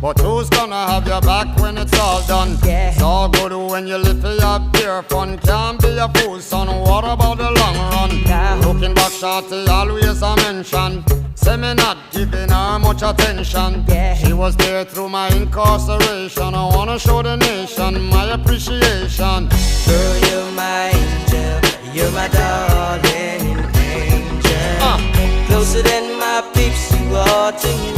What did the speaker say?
But who's gonna have your back when it's all done? Yeah. It's all good when you live for your pure fun. Can't be a fool, son, what about the long run? Nah. Looking back, shorty, always a mention. Say me not giving her much attention. Yeah. She was there through my incarceration. I wanna show the nation my appreciation. Girl, you're my angel, you're my darling angel. Closer than my peeps, you are to me.